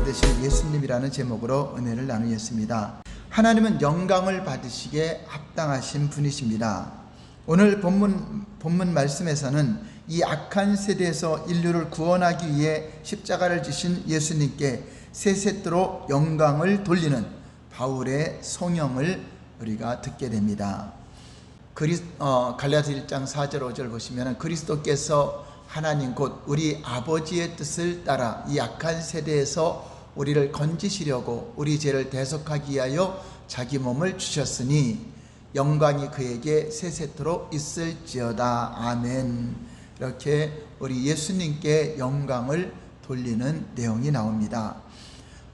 받으실 예수님이라는 제목으로 은혜를 나누겠습니다. 하나님은 영광을 받으시기에 합당하신 분이십니다. 오늘 본문 말씀에서는 이 악한 세대에서 인류를 구원하기 위해 십자가를 지신 예수님께 세세토록 영광을 돌리는 바울의 성령을 우리가 듣게 됩니다. 갈라디아 1장 4절 5절 보시면 그리스도께서 하나님 곧 우리 아버지의 뜻을 따라 이 악한 세대에서 우리를 건지시려고 우리 죄를 대속하기 위하여 자기 몸을 주셨으니 영광이 그에게 세세토록 있을지어다. 아멘. 이렇게 우리 예수님께 영광을 돌리는 내용이 나옵니다.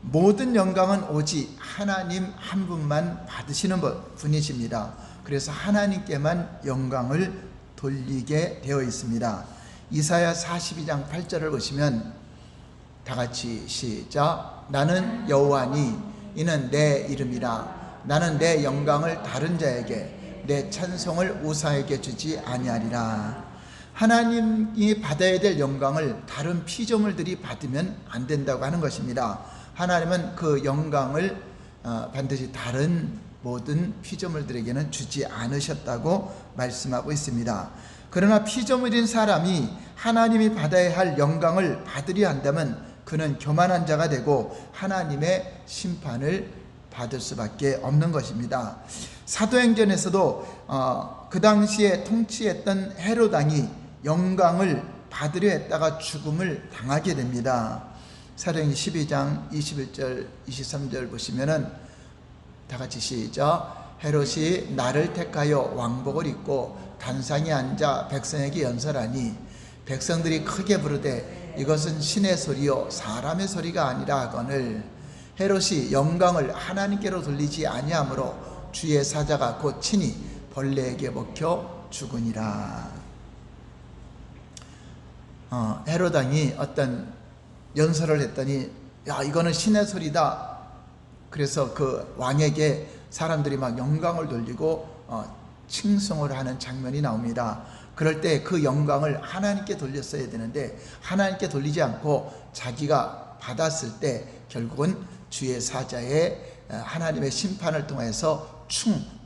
모든 영광은 오직 하나님 한 분만 받으시는 분이십니다. 그래서 하나님께만 영광을 돌리게 되어 있습니다. 이사야 42장 8절을 보시면 다 같이 시작. 나는 여호와니 이는 내 이름이라. 나는 내 영광을 다른 자에게 내 찬송을 우사에게 주지 아니하리라. 하나님이 받아야 될 영광을 다른 피조물들이 받으면 안 된다고 하는 것입니다. 하나님은 그 영광을 반드시 다른 모든 피조물들에게는 주지 않으셨다고 말씀하고 있습니다. 그러나 피조물인 사람이 하나님이 받아야 할 영광을 받으려 한다면 그는 교만한 자가 되고 하나님의 심판을 받을 수밖에 없는 것입니다. 사도행전에서도 그 당시에 통치했던 헤롯 왕이 영광을 받으려 했다가 죽음을 당하게 됩니다. 사도행전 12장 21절 23절 보시면은 다 같이 시작. 헤롯이 나를 택하여 왕복을 입고 단상에 앉아 백성에게 연설하니 백성들이 크게 부르되 이것은 신의 소리요 사람의 소리가 아니라 하거늘 헤롯이 영광을 하나님께로 돌리지 아니하므로 주의 사자가 곧 친히 벌레에게 먹혀 죽으니라. 헤롯 왕이 어떤 연설을 했더니 야 이거는 신의 소리다. 그래서 그 왕에게 사람들이 막 영광을 돌리고 칭송을 하는 장면이 나옵니다. 그럴 때 그 영광을 하나님께 돌렸어야 되는데 하나님께 돌리지 않고 자기가 받았을 때 결국은 주의 사자의 하나님의 심판을 통해서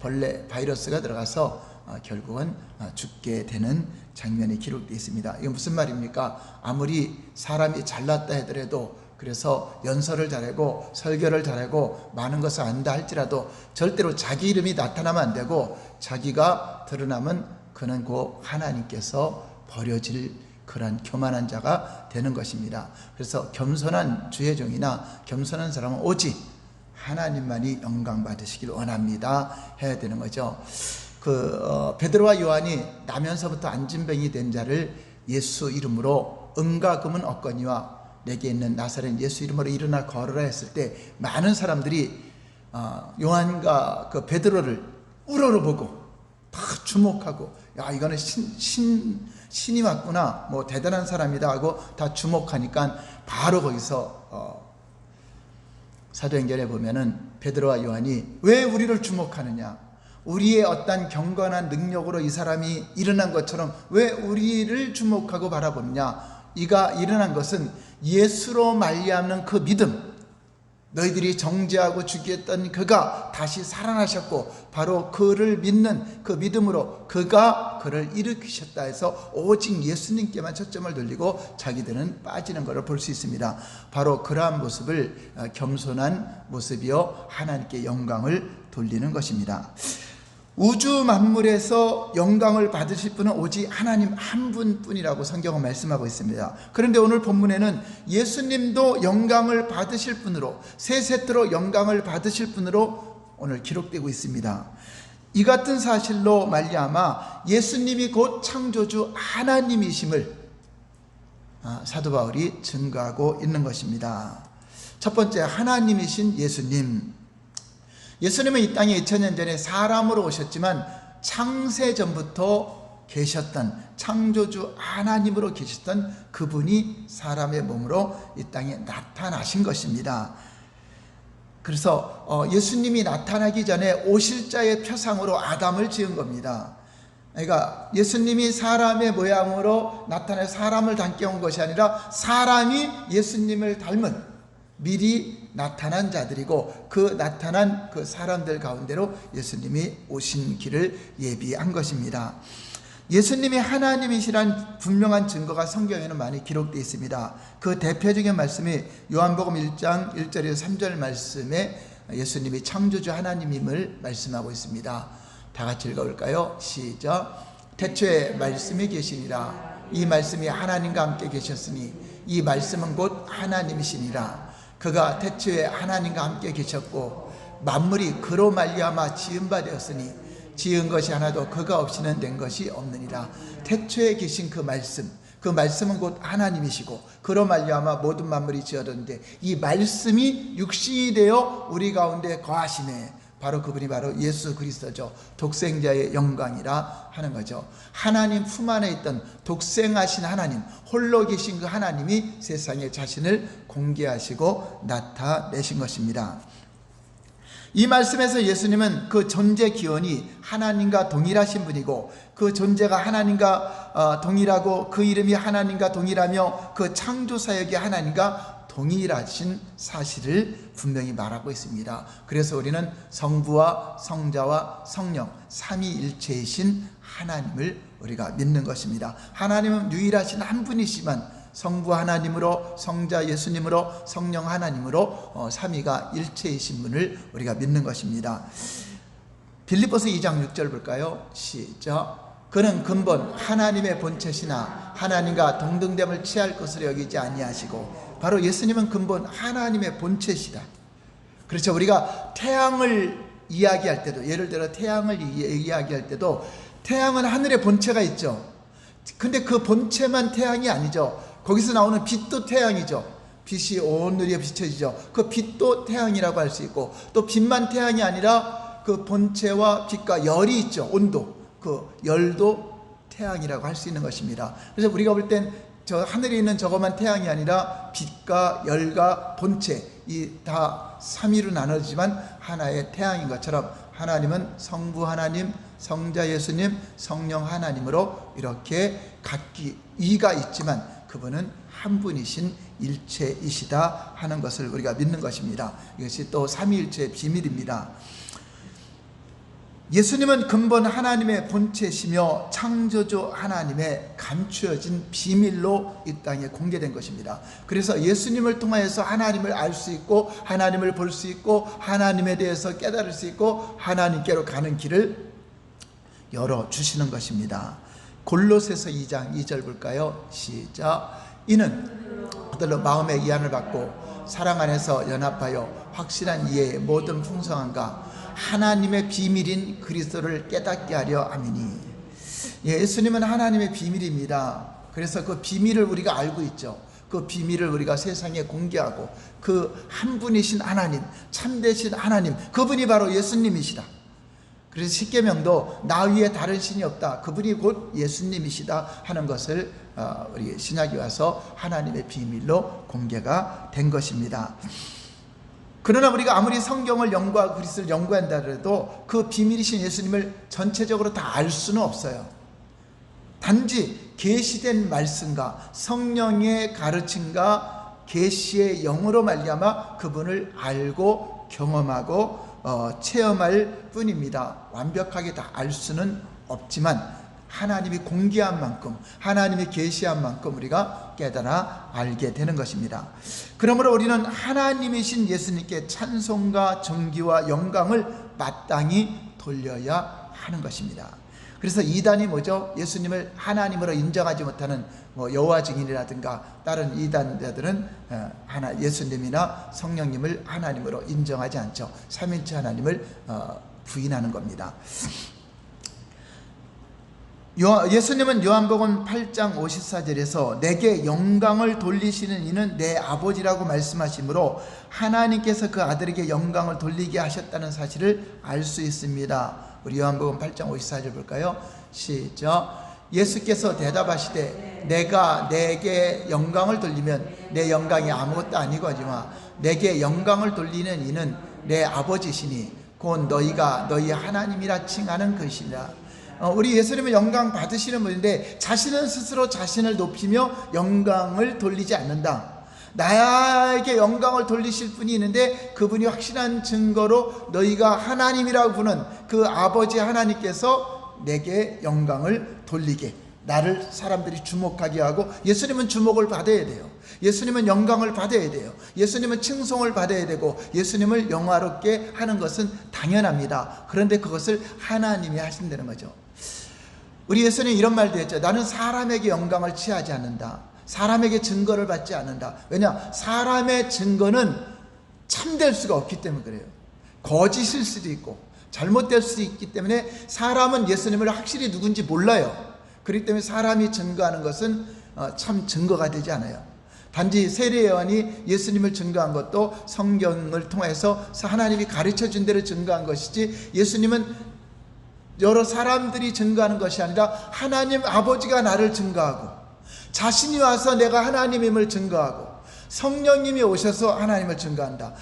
벌레 바이러스가 들어가서 결국은 죽게 되는 장면이 기록되어 있습니다. 이게 무슨 말입니까? 아무리 사람이 잘났다 하더라도 그래서 연설을 잘하고 설교를 잘하고 많은 것을 안다 할지라도 절대로 자기 이름이 나타나면 안 되고 자기가 드러나면 그는 곧 하나님께서 버려질 그런 교만한 자가 되는 것입니다. 그래서 겸손한 주의 종이나 겸손한 사람은 오직 하나님만이 영광 받으시길 원합니다 해야 되는 거죠. 베드로와 요한이 나면서부터 안진병이 된 자를 예수 이름으로 은과 금은 없거니와 내게 있는 나사렛 예수 이름으로 일어나 걸으라 했을 때 많은 사람들이 요한과 그 베드로를 우러러보고 다 주목하고 야 이거는 신이 왔구나 뭐 대단한 사람이다 하고 다 주목하니까 바로 거기서 사도행전에 보면은 베드로와 요한이 왜 우리를 주목하느냐, 우리의 어떤 경건한 능력으로 이 사람이 일어난 것처럼 왜 우리를 주목하고 바라보느냐, 이가 일어난 것은 예수로 말미암는 그 믿음, 너희들이 정죄하고 죽였던 그가 다시 살아나셨고 바로 그를 믿는 그 믿음으로 그가 그를 일으키셨다 해서 오직 예수님께만 초점을 돌리고 자기들은 빠지는 것을 볼 수 있습니다. 바로 그러한 모습을 겸손한 모습이요 하나님께 영광을 돌리는 것입니다. 우주 만물에서 영광을 받으실 분은 오직 하나님 한 분뿐이라고 성경은 말씀하고 있습니다. 그런데 오늘 본문에는 예수님도 영광을 받으실 분으로 세세토록 영광을 받으실 분으로 오늘 기록되고 있습니다. 이 같은 사실로 말미암아 예수님이 곧 창조주 하나님이심을 사도 바울이 증거하고 있는 것입니다. 첫 번째, 하나님이신 예수님. 예수님은 이 땅에 2000년 전에 사람으로 오셨지만 창세전부터 계셨던 창조주 하나님으로 계셨던 그분이 사람의 몸으로 이 땅에 나타나신 것입니다. 그래서 예수님이 나타나기 전에 오실 자의 표상으로 아담을 지은 겁니다. 그러니까 예수님이 사람의 모양으로 나타나서 사람을 닮게 온 것이 아니라 사람이 예수님을 닮은 미리 나타난 자들이고 그 나타난 그 사람들 가운데로 예수님이 오신 길을 예비한 것입니다. 예수님이 하나님이시란 분명한 증거가 성경에는 많이 기록되어 있습니다. 그 대표적인 말씀이 요한복음 1장 1절에서 3절 말씀에 예수님이 창조주 하나님임을 말씀하고 있습니다. 다 같이 읽어볼까요? 시작. 태초에 말씀이 계시니라. 이 말씀이 하나님과 함께 계셨으니 이 말씀은 곧 하나님이시니라. 그가 태초에 하나님과 함께 계셨고 만물이 그로 말미암아 지은 바 되었으니 지은 것이 하나도 그가 없이는 된 것이 없느니라. 태초에 계신 그 말씀은 곧 하나님이시고 그로 말미암아 모든 만물이 지어졌는데 이 말씀이 육신이 되어 우리 가운데 거하시네. 바로 그분이 바로 예수 그리스도죠. 독생자의 영광이라 하는 거죠. 하나님 품 안에 있던 독생하신 하나님, 홀로 계신 그 하나님이 세상에 자신을 공개하시고 나타내신 것입니다. 이 말씀에서 예수님은 그 존재 기원이 하나님과 동일하신 분이고 그 존재가 하나님과 동일하고 그 이름이 하나님과 동일하며 그 창조 사역이 하나님과 동일하신 사실을 분명히 말하고 있습니다. 그래서 우리는 성부와 성자와 성령 삼위일체이신 하나님을 우리가 믿는 것입니다. 하나님은 유일하신 한 분이시만 성부 하나님으로 성자 예수님으로 성령 하나님으로 삼위가 일체이신 분을 우리가 믿는 것입니다. 빌립보서 2장 6절 볼까요? 시작. 그는 근본 하나님의 본체시나 하나님과 동등됨을 취할 것으로 여기지 아니하시고 바로 예수님은 근본 하나님의 본체시다. 그렇죠. 우리가 태양을 이야기할 때도 예를 들어 태양을 이야기할 때도 태양은 하늘의 본체가 있죠. 근데 그 본체만 태양이 아니죠. 거기서 나오는 빛도 태양이죠. 빛이 온 누리에 비춰지죠. 그 빛도 태양이라고 할 수 있고 또 빛만 태양이 아니라 그 본체와 빛과 열이 있죠. 온도, 그 열도 태양이라고 할 수 있는 것입니다. 그래서 우리가 볼 땐 저 하늘에 있는 저것만 태양이 아니라 빛과 열과 본체 이 다 삼위로 나눠지지만 하나의 태양인 것처럼 하나님은 성부 하나님, 성자 예수님, 성령 하나님으로 이렇게 각기 이가 있지만 그분은 한 분이신 일체이시다 하는 것을 우리가 믿는 것입니다. 이것이 또 삼위일체의 비밀입니다. 예수님은 근본 하나님의 본체시며 창조주 하나님의 감추어진 비밀로 이 땅에 공개된 것입니다. 그래서 예수님을 통하여서 하나님을 알 수 있고 하나님을 볼 수 있고 하나님에 대해서 깨달을 수 있고 하나님께로 가는 길을 열어주시는 것입니다. 골로새서 2장 2절 볼까요? 시작. 이는 그들로 마음의 이안을 받고 사랑 안에서 연합하여 확실한 이해의 모든 풍성함과 하나님의 비밀인 그리스도를 깨닫게 하려 함이니. 예수님은 하나님의 비밀입니다. 그래서 그 비밀을 우리가 알고 있죠. 그 비밀을 우리가 세상에 공개하고 그 한 분이신 하나님, 참되신 하나님, 그분이 바로 예수님이시다. 그래서 십계명도 나 위에 다른 신이 없다. 그분이 곧 예수님이시다 하는 것을 우리 신약에 와서 하나님의 비밀로 공개가 된 것입니다. 그러나 우리가 아무리 성경을 연구하고 그리스도를 연구한다 해도 그 비밀이신 예수님을 전체적으로 다 알 수는 없어요. 단지 계시된 말씀과 성령의 가르침과 계시의 영으로 말미암아 그분을 알고 경험하고 체험할 뿐입니다. 완벽하게 다 알 수는 없지만 하나님이 공개한 만큼 하나님이 계시한 만큼 우리가 깨달아 알게 되는 것입니다. 그러므로 우리는 하나님이신 예수님께 찬송과 존귀와 영광을 마땅히 돌려야 하는 것입니다. 그래서 이단이 뭐죠? 예수님을 하나님으로 인정하지 못하는 여호와 증인이라든가 다른 이단자들은 예수님이나 성령님을 하나님으로 인정하지 않죠. 삼위일체 하나님을 부인하는 겁니다. 예수님은 요한복음 8장 54절에서 내게 영광을 돌리시는 이는 내 아버지라고 말씀하시므로 하나님께서 그 아들에게 영광을 돌리게 하셨다는 사실을 알 수 있습니다. 우리 요한복음 8장 54절 볼까요? 시작. 예수께서 대답하시되 내가 내게 영광을 돌리면 내 영광이 아무것도 아니거니와 내게 영광을 돌리는 이는 내 아버지시니 곧 너희가 너희 하나님이라 칭하는 것이니라. 우리 예수님은 영광 받으시는 분인데 자신은 스스로 자신을 높이며 영광을 돌리지 않는다. 나에게 영광을 돌리실 분이 있는데 그분이 확실한 증거로 너희가 하나님이라고 부르는 그 아버지 하나님께서 내게 영광을 돌리게, 나를 사람들이 주목하게 하고, 예수님은 주목을 받아야 돼요. 예수님은 영광을 받아야 돼요. 예수님은 칭송을 받아야 되고, 예수님을 영화롭게 하는 것은 당연합니다. 그런데 그것을 하나님이 하신다는 거죠. 우리 예수님 이런 말도 했죠. 나는 사람에게 영광을 취하지 않는다. 사람에게 증거를 받지 않는다. 왜냐? 사람의 증거는 참될 수가 없기 때문에 그래요. 거짓일 수도 있고 잘못될 수도 있기 때문에 사람은 예수님을 확실히 누군지 몰라요. 그렇기 때문에 사람이 증거하는 것은 참 증거가 되지 않아요. 단지 세례 요한이 예수님을 증거한 것도 성경을 통해서 하나님이 가르쳐 준 대로 증거한 것이지, 예수님은 여러 사람들이 증거하는 것이 아니라 하나님 아버지가 나를 증거하고, 자신이 와서 내가 하나님임을 증거하고, 성령님이 오셔서 하나님을 증거한다.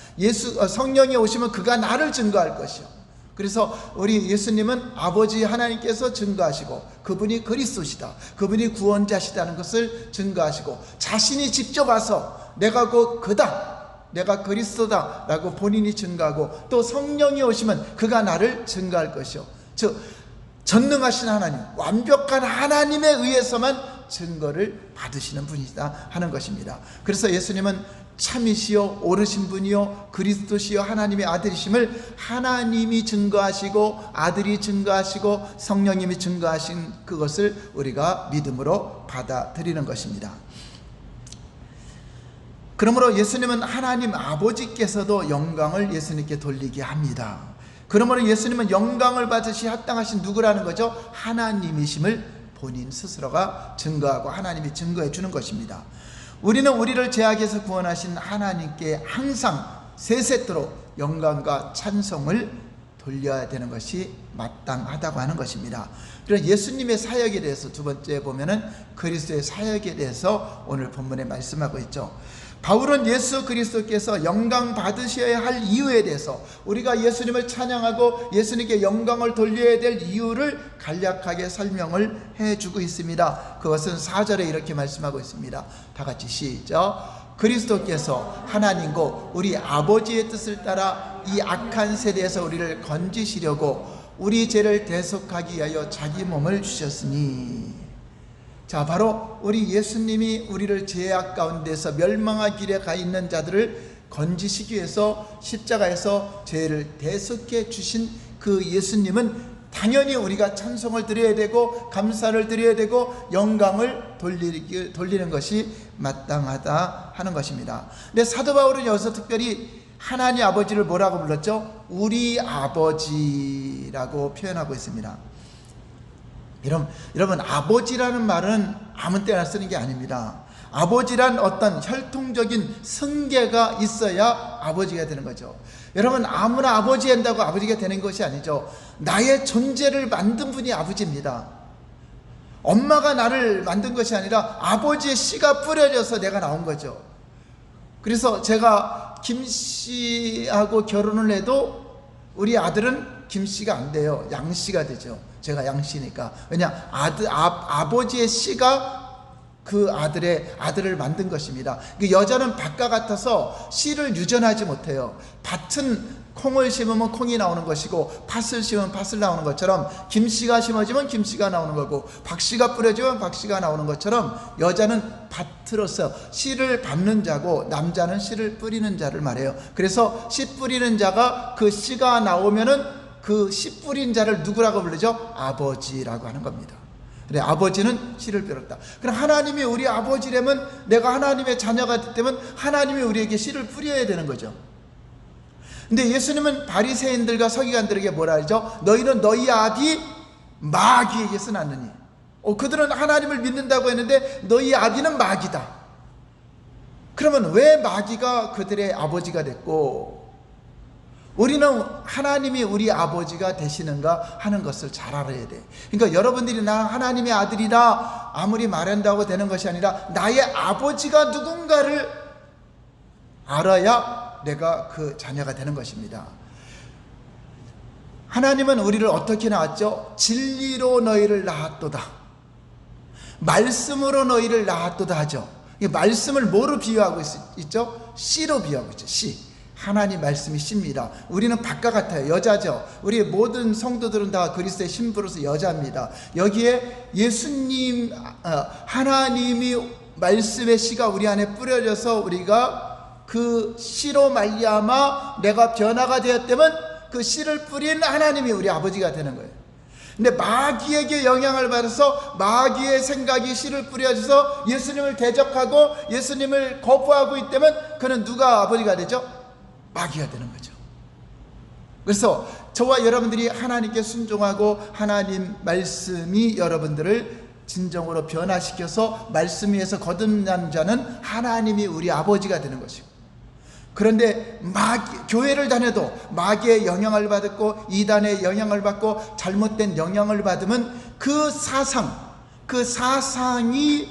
성령이 오시면 그가 나를 증거할 것이요. 그래서 우리 예수님은 아버지 하나님께서 증거하시고, 그분이 그리스도시다, 그분이 구원자시다는 것을 증거하시고, 자신이 직접 와서 내가 곧 그다, 내가 그리스도다 라고 본인이 증거하고, 또 성령이 오시면 그가 나를 증거할 것이요. 즉 전능하신 하나님, 완벽한 하나님에 의해서만 증거를 받으시는 분이다 하는 것입니다. 그래서 예수님은 참이시요 옳으신 분이요 그리스도시요 하나님의 아들이심을 하나님이 증거하시고, 아들이 증거하시고, 성령님이 증거하신 그것을 우리가 믿음으로 받아들이는 것입니다. 그러므로 예수님은 하나님 아버지께서도 영광을 예수님께 돌리게 합니다. 그러므로 예수님은 영광을 받으시 합당하신 누구라는 거죠? 하나님이심을 본인 스스로가 증거하고 하나님이 증거해 주는 것입니다. 우리는 우리를 죄악에서 구원하신 하나님께 항상 세세토록 영광과 찬송을 돌려야 되는 것이 마땅하다고 하는 것입니다. 그런 예수님의 사역에 대해서 두 번째 보면은 그리스도의 사역에 대해서 오늘 본문에 말씀하고 있죠. 바울은 예수 그리스도께서 영광 받으셔야 할 이유에 대해서, 우리가 예수님을 찬양하고 예수님께 영광을 돌려야 될 이유를 간략하게 설명을 해주고 있습니다. 그것은 4절에 이렇게 말씀하고 있습니다. 다 같이 시작. 그리스도께서 하나님고 우리 아버지의 뜻을 따라 이 악한 세대에서 우리를 건지시려고 우리 죄를 대속하기 위하여 자기 몸을 주셨으니. 자, 바로 우리 예수님이 우리를 죄악 가운데서 멸망의 길에 가 있는 자들을 건지시기 위해서 십자가에서 죄를 대속해 주신 그 예수님은 당연히 우리가 찬송을 드려야 되고 감사를 드려야 되고 영광을 돌리는 것이 마땅하다 하는 것입니다. 근데 사도 바울은 여기서 특별히 하나님 아버지를 뭐라고 불렀죠? 우리 아버지라고 표현하고 있습니다. 여러분, 아버지라는 말은 아무 때나 쓰는 게 아닙니다. 아버지란 어떤 혈통적인 승계가 있어야 아버지가 되는 거죠. 여러분, 아무나 아버지 한다고 아버지가 되는 것이 아니죠. 나의 존재를 만든 분이 아버지입니다. 엄마가 나를 만든 것이 아니라 아버지의 씨가 뿌려져서 내가 나온 거죠. 그래서 제가 김씨하고 결혼을 해도 우리 아들은 김씨가 안 돼요. 양씨가 되죠. 제가 양씨니까. 왜냐? 아버지의 씨가 그 아들을 만든 것입니다. 여자는 밭과 같아서 씨를 유전하지 못해요. 밭은 콩을 심으면 콩이 나오는 것이고 팥을 심으면 팥을 나오는 것처럼, 김씨가 심어지면 김씨가 나오는 거고 박씨가 뿌려지면 박씨가 나오는 것처럼, 여자는 밭으로서 씨를 밟는 자고 남자는 씨를 뿌리는 자를 말해요. 그래서 씨 뿌리는 자가 그 씨가 나오면은 그 씨 뿌린 자를 누구라고 부르죠? 아버지라고 하는 겁니다. 그래, 아버지는 씨를 뿌렸다. 그럼 하나님이 우리 아버지라면, 내가 하나님의 자녀가 됐기 때문에 하나님이 우리에게 씨를 뿌려야 되는 거죠. 근데 예수님은 바리새인들과 서기관들에게 뭐라 하죠? 너희는 너희 아비 마귀에게서 났느니. 그들은 하나님을 믿는다고 했는데 너희 아비는 마귀다. 그러면 왜 마귀가 그들의 아버지가 됐고 우리는 하나님이 우리 아버지가 되시는가 하는 것을 잘 알아야 돼. 그러니까 여러분들이 나 하나님의 아들이다 아무리 말한다고 되는 것이 아니라 나의 아버지가 누군가를 알아야 내가 그 자녀가 되는 것입니다. 하나님은 우리를 어떻게 낳았죠? 진리로 너희를 낳았도다, 말씀으로 너희를 낳았도다 하죠. 이 말씀을 뭐로 비유하고 있죠? 씨로 비유하고 있죠. 씨. 하나님 말씀이 씨입니다. 우리는 박과 같아요. 여자죠. 우리 모든 성도들은 다 그리스도의 신부로서 여자입니다. 여기에 예수님, 하나님이 말씀의 씨가 우리 안에 뿌려져서 우리가 그 씨로 말미암아 내가 변화가 되었다면 그 씨를 뿌린 하나님이 우리 아버지가 되는 거예요. 근데 마귀에게 영향을 받아서 마귀의 생각이 씨를 뿌려져서 예수님을 대적하고 예수님을 거부하고 있다면 그는 누가 아버지가 되죠? 마귀가 되는 거죠. 그래서 저와 여러분들이 하나님께 순종하고 하나님 말씀이 여러분들을 진정으로 변화시켜서 말씀 위에서 거듭난 자는 하나님이 우리 아버지가 되는 것이고, 그런데 교회를 다녀도 마귀의 영향을 받고 이단의 영향을 받고 잘못된 영향을 받으면 그 사상이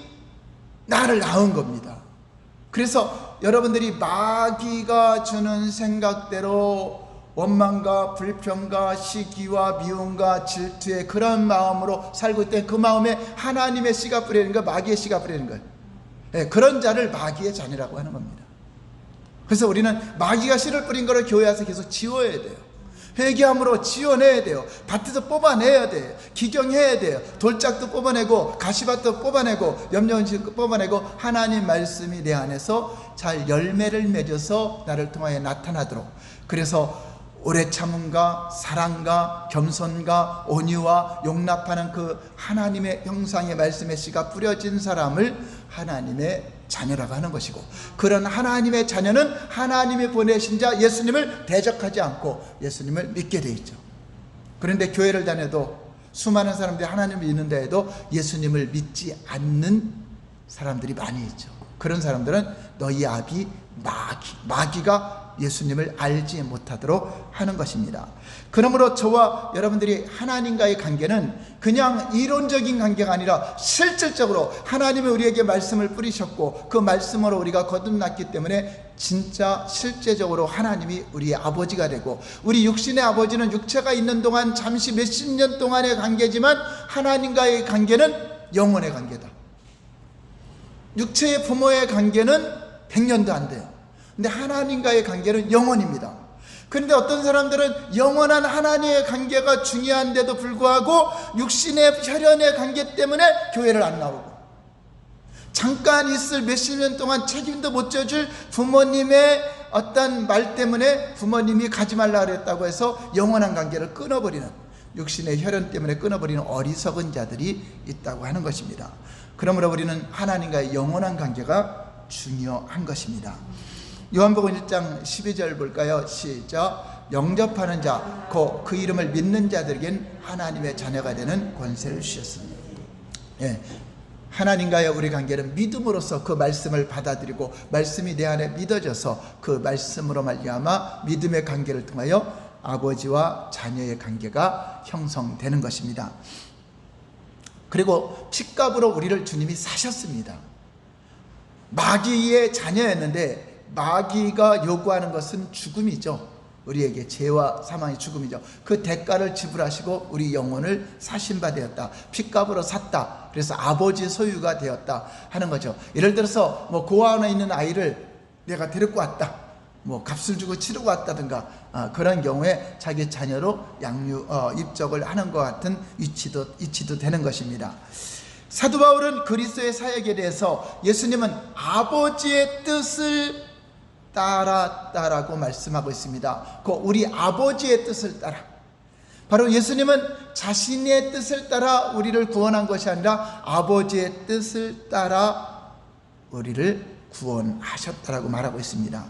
나를 낳은 겁니다. 그래서 여러분들이 마귀가 주는 생각대로 원망과 불평과 시기와 미움과 질투의 그런 마음으로 살고 있을 때 그 마음에 하나님의 씨가 뿌리는 거, 마귀의 씨가 뿌리는 거예요. 네, 그런 자를 마귀의 자녀라고 하는 겁니다. 그래서 우리는 마귀가 씨를 뿌린 거를 교회 와서 계속 지워야 돼요. 회개함으로 지워내야 돼요. 밭에서 뽑아내야 돼요. 기경해야 돼요. 돌짝도 뽑아내고 가시밭도 뽑아내고 염려원식도 뽑아내고 하나님 말씀이 내 안에서 잘 열매를 맺어서 나를 통하여 나타나도록, 그래서 오래 참음과 사랑과 겸손과 온유와 용납하는 그 하나님의 형상의 말씀의 씨가 뿌려진 사람을 하나님의 자녀라고 하는 것이고, 그런 하나님의 자녀는 하나님이 보내신 자 예수님을 대적하지 않고 예수님을 믿게 돼 있죠. 그런데 교회를 다녀도 수많은 사람들이 하나님을 믿는다 해도 예수님을 믿지 않는 사람들이 많이 있죠. 그런 사람들은 너희 아비 마귀가 예수님을 알지 못하도록 하는 것입니다. 그러므로 저와 여러분들이 하나님과의 관계는 그냥 이론적인 관계가 아니라 실질적으로 하나님이 우리에게 말씀을 뿌리셨고 그 말씀으로 우리가 거듭났기 때문에 진짜 실제적으로 하나님이 우리의 아버지가 되고, 우리 육신의 아버지는 육체가 있는 동안 잠시 몇십 년 동안의 관계지만 하나님과의 관계는 영원의 관계다. 육체의 부모의 관계는 100년도 안 돼요. 근데 하나님과의 관계는 영원입니다. 그런데 어떤 사람들은 영원한 하나님의 관계가 중요한데도 불구하고 육신의 혈연의 관계 때문에 교회를 안 나오고, 잠깐 있을 몇십 년 동안 책임도 못 져줄 부모님의 어떤 말 때문에 부모님이 가지 말라 그랬다고 해서 영원한 관계를 끊어버리는, 육신의 혈연 때문에 끊어버리는 어리석은 자들이 있다고 하는 것입니다. 그러므로 우리는 하나님과의 영원한 관계가 중요한 것입니다. 요한복음 1장 12절 볼까요? 시작. 영접하는 자, 그 이름을 믿는 자들에겐 하나님의 자녀가 되는 권세를 주셨습니다. 예, 하나님과의 우리 관계는 믿음으로써 그 말씀을 받아들이고 말씀이 내 안에 믿어져서 그 말씀으로 말미암아 믿음의 관계를 통하여 아버지와 자녀의 관계가 형성되는 것입니다. 그리고 핏값으로 우리를 주님이 사셨습니다. 마귀의 자녀였는데 마귀가 요구하는 것은 죽음이죠. 우리에게 죄와 사망의 죽음이죠. 그 대가를 지불하시고 우리 영혼을 사신 바 되었다. 핏값으로 샀다. 그래서 아버지 소유가 되었다 하는 거죠. 예를 들어서 고아원에 있는 아이를 내가 데리고 왔다, 값을 주고 치르고 왔다든가 그런 경우에 자기 자녀로 입적을 하는 것 같은 위치도 되는 것입니다. 사도 바울은 그리스도의 사역에 대해서 예수님은 아버지의 뜻을 따랐다라고 말씀하고 있습니다. 우리 아버지의 뜻을 따라, 바로 예수님은 자신의 뜻을 따라 우리를 구원한 것이 아니라 아버지의 뜻을 따라 우리를 구원하셨다라고 말하고 있습니다.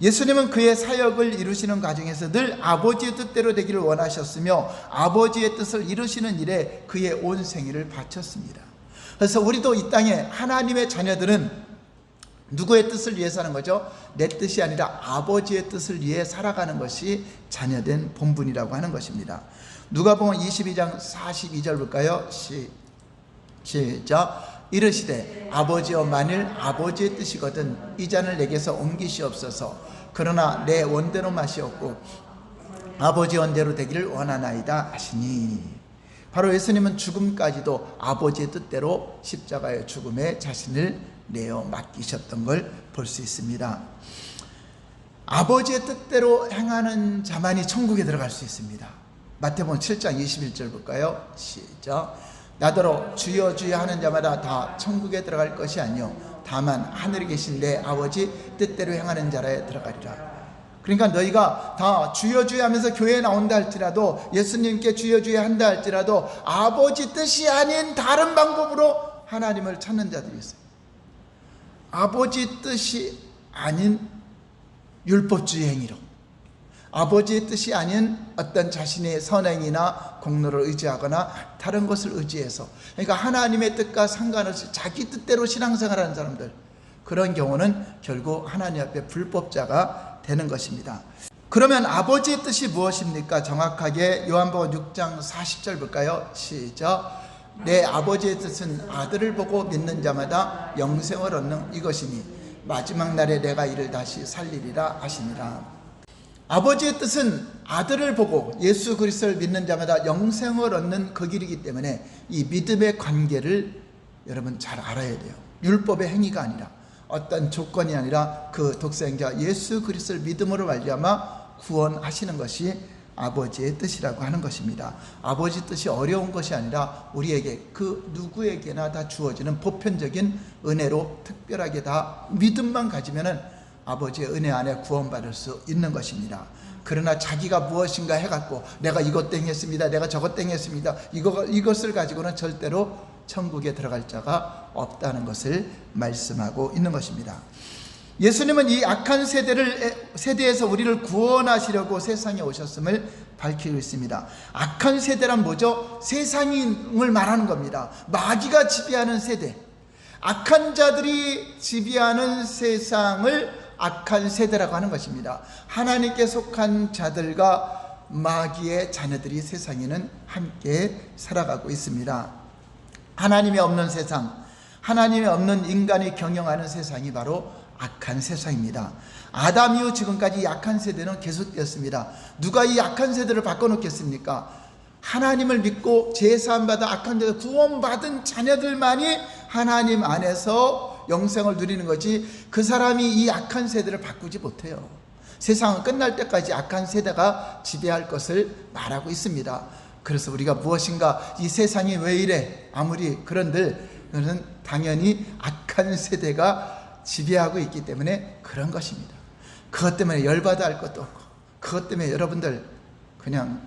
예수님은 그의 사역을 이루시는 과정에서 늘 아버지의 뜻대로 되기를 원하셨으며 아버지의 뜻을 이루시는 일에 그의 온 생애를 바쳤습니다. 그래서 우리도 이 땅에 하나님의 자녀들은 누구의 뜻을 위해 사는 거죠? 내 뜻이 아니라 아버지의 뜻을 위해 살아가는 것이 자녀된 본분이라고 하는 것입니다. 누가복음 22장 42절 볼까요? 시작. 이르시되 아버지여, 만일 아버지의 뜻이거든 이 잔을 내게서 옮기시옵소서. 그러나 내 원대로 마시옵고 아버지 원대로 되기를 원하나이다 하시니, 바로 예수님은 죽음까지도 아버지의 뜻대로 십자가의 죽음에 자신을 내어 맡기셨던 걸 볼 수 있습니다. 아버지의 뜻대로 행하는 자만이 천국에 들어갈 수 있습니다. 마태복음 7장 21절 볼까요? 시작. 나더러 주여 주여 하는 자마다 다 천국에 들어갈 것이 아니요 다만 하늘에 계신 내 아버지 뜻대로 행하는 자라에 들어가리라. 그러니까 너희가 다 주여 주여 하면서 교회에 나온다 할지라도, 예수님께 주여 주여 한다 할지라도 아버지 뜻이 아닌 다른 방법으로 하나님을 찾는 자들이 있어요. 아버지 뜻이 아닌 율법주의 행위로, 아버지의 뜻이 아닌 어떤 자신의 선행이나 공로를 의지하거나 다른 것을 의지해서, 그러니까 하나님의 뜻과 상관없이 자기 뜻대로 신앙생활하는 사람들, 그런 경우는 결국 하나님 앞에 불법자가 되는 것입니다. 그러면 아버지의 뜻이 무엇입니까? 정확하게 요한복음 6장 40절 볼까요? 시작. 내 아버지의 뜻은 아들을 보고 믿는 자마다 영생을 얻는 이것이니 마지막 날에 내가 이를 다시 살리리라 하시니라. 아버지의 뜻은 아들을 보고 예수 그리스도를 믿는 자마다 영생을 얻는 그 길이기 때문에 이 믿음의 관계를 여러분 잘 알아야 돼요. 율법의 행위가 아니라, 어떤 조건이 아니라 그 독생자 예수 그리스도를 믿음으로 말미암아 구원하시는 것이 아버지의 뜻이라고 하는 것입니다. 아버지 뜻이 어려운 것이 아니라 우리에게 그 누구에게나 다 주어지는 보편적인 은혜로 특별하게 다 믿음만 가지면은 아버지의 은혜 안에 구원받을 수 있는 것입니다. 그러나 자기가 무엇인가 해갖고 내가 이것 땡했습니다, 내가 저것 땡했습니다, 이것을 가지고는 절대로 천국에 들어갈 자가 없다는 것을 말씀하고 있는 것입니다. 예수님은 이 악한 세대에서 우리를 구원하시려고 세상에 오셨음을 밝히고 있습니다. 악한 세대란 뭐죠? 세상을 말하는 겁니다. 마귀가 지배하는 세대, 악한 자들이 지배하는 세상을 악한 세대라고 하는 것입니다. 하나님께 속한 자들과 마귀의 자녀들이 세상에는 함께 살아가고 있습니다. 하나님이 없는 세상, 하나님이 없는 인간이 경영하는 세상이 바로 악한 세상입니다. 아담 이후 지금까지 이 악한 세대는 계속되었습니다. 누가 이 악한 세대를 바꿔놓겠습니까? 하나님을 믿고 제사함받아 악한 세대 구원받은 자녀들만이 하나님 안에서 영생을 누리는 거지, 그 사람이 이 악한 세대를 바꾸지 못해요. 세상은 끝날 때까지 악한 세대가 지배할 것을 말하고 있습니다. 그래서 우리가 무엇인가 이 세상이 왜 이래 아무리 그런들, 그것은 당연히 악한 세대가 지배하고 있기 때문에 그런 것입니다. 그것 때문에 열받아 할 것도 없고, 그것 때문에 여러분들 그냥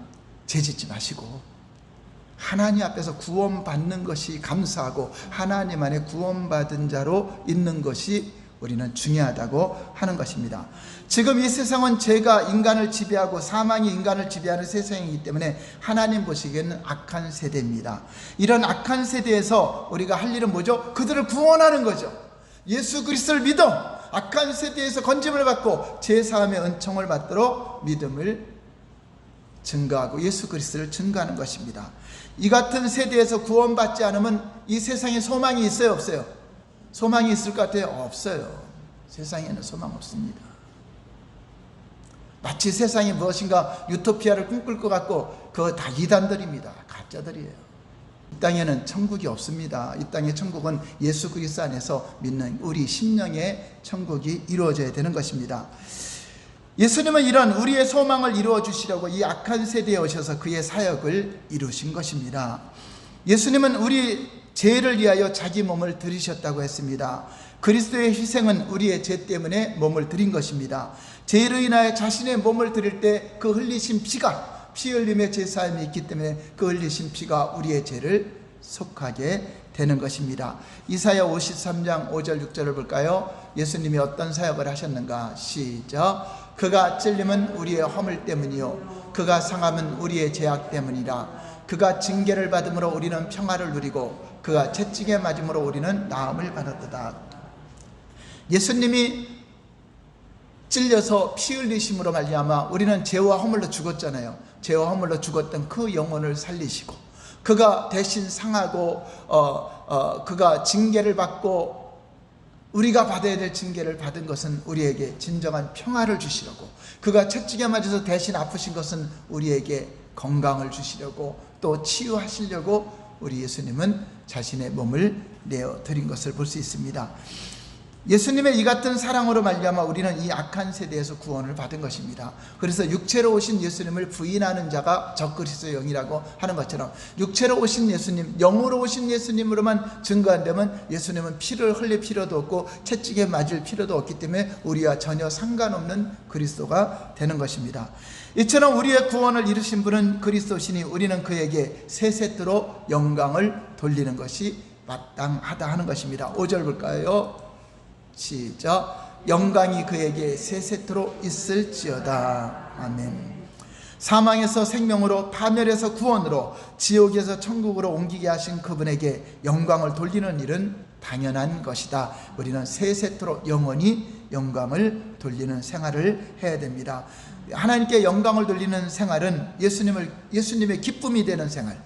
죄짓지 마시고 하나님 앞에서 구원받는 것이 감사하고 하나님 안에 구원받은 자로 있는 것이 우리는 중요하다고 하는 것입니다. 지금 이 세상은 죄가 인간을 지배하고 사망이 인간을 지배하는 세상이기 때문에 하나님 보시기에는 악한 세대입니다. 이런 악한 세대에서 우리가 할 일은 뭐죠? 그들을 구원하는 거죠. 예수 그리스도를 믿어 악한 세대에서 건짐을 받고 제사함의 은총을 받도록 믿음을 증거하고 예수 그리스도를 증거하는 것입니다. 이 같은 세대에서 구원받지 않으면 이 세상에 소망이 있어요, 없어요? 소망이 있을 것 같아요? 없어요. 세상에는 소망 없습니다. 마치 세상에 무엇인가 유토피아를 꿈꿀 것 같고 그거 다 이단들입니다. 가짜들이에요. 이 땅에는 천국이 없습니다. 이 땅의 천국은 예수 그리스도 안에서 믿는 우리 심령의 천국이 이루어져야 되는 것입니다. 예수님은 이런 우리의 소망을 이루어 주시려고 이 악한 세대에 오셔서 그의 사역을 이루신 것입니다. 예수님은 우리 죄를 위하여 자기 몸을 들이셨다고 했습니다. 그리스도의 희생은 우리의 죄 때문에 몸을 들인 것입니다. 죄로 인하여 자신의 몸을 드릴 때 그 흘리신 피가, 피 흘림의 제사함이 있기 때문에 그 흘리신 피가 우리의 죄를 속하게 되는 것입니다. 이사야 53장 5절 6절을 볼까요? 예수님이 어떤 사역을 하셨는가? 시작. 그가 찔림은 우리의 허물 때문이요 그가 상함은 우리의 죄악 때문이라. 그가 징계를 받음으로 우리는 평화를 누리고 그가 채찍에 맞음으로 우리는 나음을 받았도다. 예수님이 찔려서 피 흘리심으로 말미암아 우리는 죄와 허물로 죽었잖아요. 죄와 허물로 죽었던 그 영혼을 살리시고 그가 대신 상하고 그가 징계를 받고 우리가 받아야 될 징계를 받은 것은 우리에게 진정한 평화를 주시려고, 그가 채찍에 맞아서 대신 아프신 것은 우리에게 건강을 주시려고 또 치유하시려고 우리 예수님은 자신의 몸을 내어 드린 것을 볼 수 있습니다. 예수님의 이 같은 사랑으로 말미암아 우리는 이 악한 세대에서 구원을 받은 것입니다. 그래서 육체로 오신 예수님을 부인하는 자가 적그리스도의 영이라고 하는 것처럼 육체로 오신 예수님, 영으로 오신 예수님으로만 증거한다면 예수님은 피를 흘릴 필요도 없고 채찍에 맞을 필요도 없기 때문에 우리와 전혀 상관없는 그리스도가 되는 것입니다. 이처럼 우리의 구원을 이루신 분은 그리스도시니 우리는 그에게 세세토록 영광을 돌리는 것이 마땅하다 하는 것입니다. 5절 볼까요? 시작. 영광이 그에게 세세토록 있을지어다. 아멘. 사망에서 생명으로, 파멸에서 구원으로, 지옥에서 천국으로 옮기게 하신 그분에게 영광을 돌리는 일은 당연한 것이다. 우리는 세세토록 영원히 영광을 돌리는 생활을 해야 됩니다. 하나님께 영광을 돌리는 생활은 예수님의 기쁨이 되는 생활,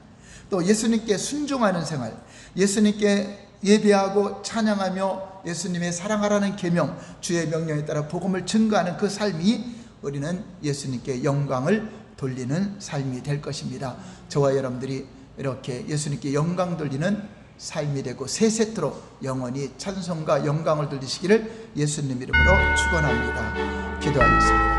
또 예수님께 순종하는 생활, 예수님께 예배하고 찬양하며 예수님의 사랑하라는 계명, 주의 명령에 따라 복음을 증거하는 그 삶이 우리는 예수님께 영광을 돌리는 삶이 될 것입니다. 저와 여러분들이 이렇게 예수님께 영광 돌리는 삶이 되고 세세토록 영원히 찬송과 영광을 돌리시기를 예수님 이름으로 축원합니다. 기도하겠습니다.